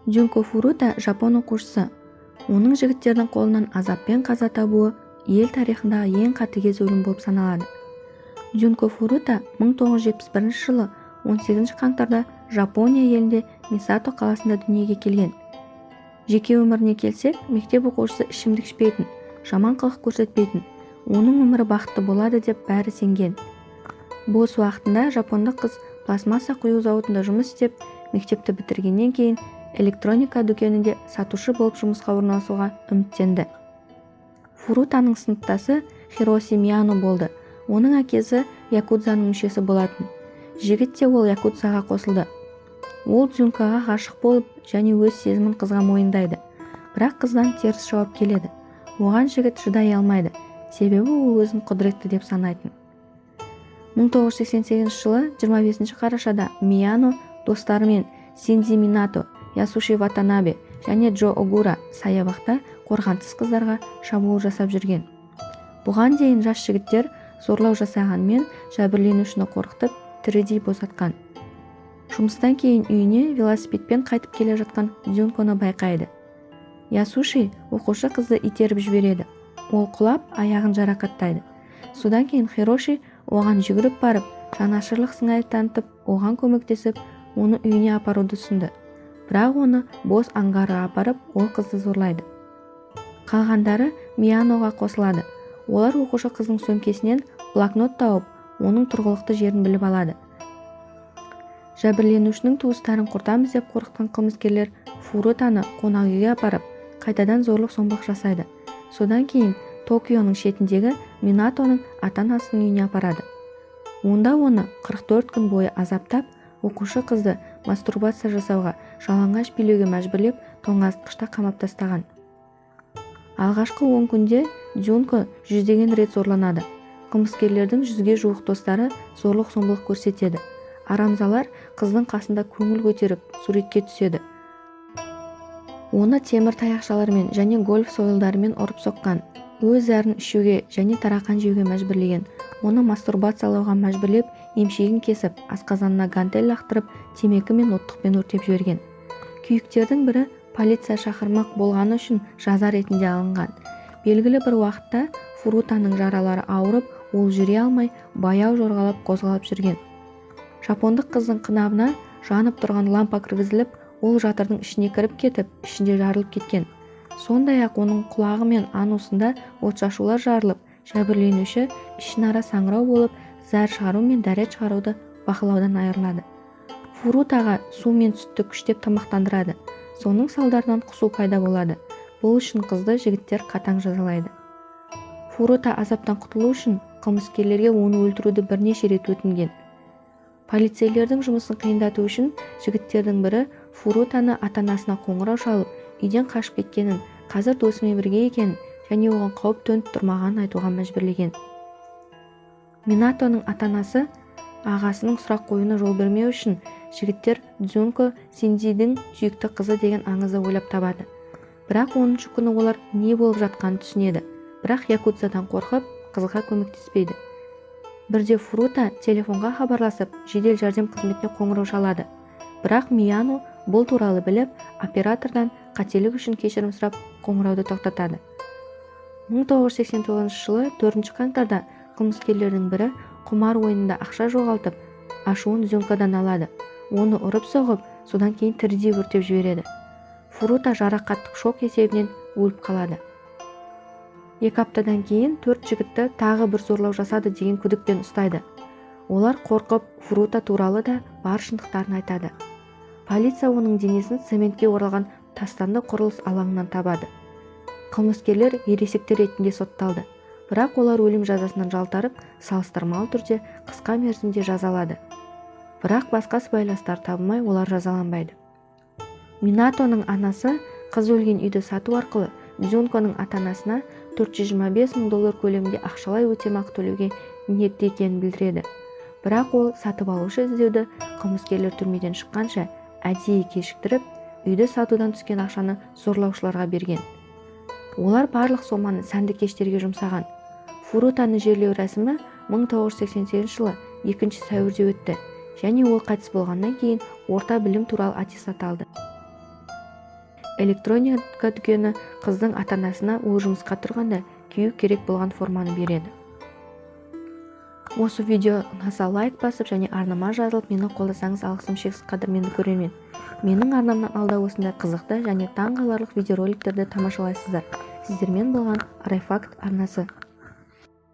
Джунко Фурута жапон оқушысы. Оның жігіттердің қолынан азаппен қаза табуы ел тарихындағы ең қатыгез өлім болып саналады. Джунко Фурута 1971 жылы 18 қаңтарда Жапония елінде Мисато қаласында дүниеге келген. Жеке өміріне келсек, мектеп оқушысы ішімдік ішпейтін, жаман қылық көрсетпейтін, оның өмірі бақытты болады деп бәрі сенген. Бос уақытында жапондық қыз пластмасса құю зауытында жұмыс істеп, мектепті бітіргеннен кейін электроника дүкенінде сатушы болып жұмысқа орналасуға үміттенді. Фурутаның сыныптасы Хироси Мияно болды. Оның әкесі якудзаның мүшесі болатын. Жігіт те ол якудзаға қосылды. Ол Джункоға ғашық болып және өз сезімін қызға мойындайды. Бірақ қыздан теріс жауап келеді. Оған жігіт шыдай алмайды, себебі ол өзін құдіретті деп санайтын. 1988 жылы 25 қарашада Мияно достарымен Синдзи Минато, Ясуши Ватанабе және Джо Огура саябақта қорғансыз қыздарға шабуыл жасап жүрген. Бұған дейін жас жігіттер зорлау жасағанмен жәбірленушіні қорқытып тірідей босатқан. Жұмыстан кейін үйіне велосипедпен қайтып келе жатқан Джунконы байқайды. Ясуши оқушы қызды итеріп жібереді. Ол құлап, аяғын жарақаттайды. Содан кейін Хироши оған жүгіріп барып, жанашырлық сыңай танытып, оған көмектесіп, оны үйіне апаруды ұсынды. Бірақ оны бос аңғарға апарып, ол қызды зорлайды. Қалғандары Мияноға қосылады. Олар оқушы қыздың сөмкесінен блокнот тауып, оның тұрғылықты жерін біліп алады. Жәбірленушінің туыстарын құртамыз деп қорқытқан қылмыскерлер Фурутаны қонақ үйге апарып, қайтадан зорлық-зомбылық жасайды. Содан кейін Токионың шетіндегі Минатоның ата-анасының үйіне апарады. Онда оны 44 күн бойы азаптап, оқушы қызды мастурбация жасауға, жалаңаш билеуге мәжбүрлеп, тоңазытқышта қамап тастаған. Алғашқы 10 күнде Джунко жүздеген рет зорланады. Қылмыскерлердің 100-ге жуық достары зорлық-зомбылық көрсетеді. Арамзалар қыздың қасында көңіл көтеріп, суретке түседі. Оны темір таяқшалармен және гольф сойылдарымен ұрып соққан. Өз зәрін ішуге және тарақан жеуге мәжбүрлеген. Оны мастурбациялауға мәжбүрлеп, емшегін кесіп, асқазанына гантель лақтырып, темекі мен оттықпен өртеп жіберген. Күйіктердің бірі полиция шақырмақ болғаны үшін жаза ретінде алынған. Белгілі бір уақытта Фурутаның жаралары ауырып, ол жүре алмай, баяу жорғалап қозғалып жүрген. Жапондық қыздың қынабына жанып тұрған лампа кіргізіліп, ол жатырдың ішіне кіріп кетіп, ішінде жарылып кеткен. Сондай-ақ оның құлағы мен анусында отшашулар жарылып, жәбірленуші ішінара саңырау болып, зәр шығару мен дәрет шығаруды бақылаудан айырылады. Фурутаға су мен сүтті күштеп тамақтандырады. Соның салдарынан құсу пайда болады. Бұл үшін қызды жігіттер қатаң жазалайды. Фурута азаптан құтылу үшін қылмыскерлерге оны өлтіруді бірнеше рет өтінген. Полицейлердің жұмысын қиындату үшін жігіттердің бірі Фурутаны ата-анасына қоңырау шалып, үйден қашып кеткенін, қазір досымен бірге екенін және оған қауіп төніп тұрмағанын айтуға мәжбүрлеген. Минатоның ата-анасы ағасының сұрақ қоюына жол бермеу үшін жігіттер Джунко Синдзидің сүйікті қызы деген аңызды ойлап табады. Бірақ 10-ші күні олар не болып жатқанын түсінеді. Бірақ якудзадан қорқып, қызға көмектеспейді. Бірде Фурута телефонға хабарласып, жедел жәрдем қызметіне қоңырау шалады. Бірақ Мияно бұл туралы біліп, оператордан қателік үшін кешірім сұрап, қоңырауды тоқтатады. 1989 жылы 4 қаңтарда қылмыскерлердің бірі құмар ойынында ақша жоғалтып, ашуын Джункодан алады. Оны ұрып-соғып, содан кейін тірідей өртеп жібереді. Фурута жарақаттық шок есебінен өліп қалады. 2 аптадан кейін 4 жігітті тағы бір зорлау жасады деген күдікпен ұстайды. Олар қорқып, Фурута туралы да бар шындықтарын айтады. Полиция оның денесін цементке оралған тастанды құрылыс алаңынан табады. Қылмыскерлер ересектер ретінде сотталды. Бірақ олар өлім жазасынан жалтарып, салыстырмалы түрде қысқа мерзімде жазалады. Бірақ басқа сыбайластар табылмай, олар жазаланбайды. Минатоның анасы қыз өлген үйді сату арқылы Джунконың ата-анасына $425,000 көлемінде ақшалай өтемақы төлеуге ниетті екенін білдіреді. Бірақ ол сатып алушы іздеуді қылмыскерлер түрмеден шыққанша әдейі кешіктіріп, үйді сатудан түскен ақшаны зорлаушыларға берген. Олар барлық соманы сәнді кештерге жұмсаған. Фурутаны жерлеу рәсімі 1988 жылы 2 сәуірде өтті және ол қайтыс болғаннан кейін орта білім туралы аттестат алды. электроника дүкені қыздың ата-анасына ол жұмысқа тұрғанда кию керек болған форманы береді. Осы видео ұнаса лайк басып және арнама жазылып мені қолдасаңыз алғысым шексіз қадірменді көрермен. Менің арнамнан алда осындай қызықты және таңғаларлық видеороликтерді тамашалайсыздар. Сіздермен болған Райфакт арнасы.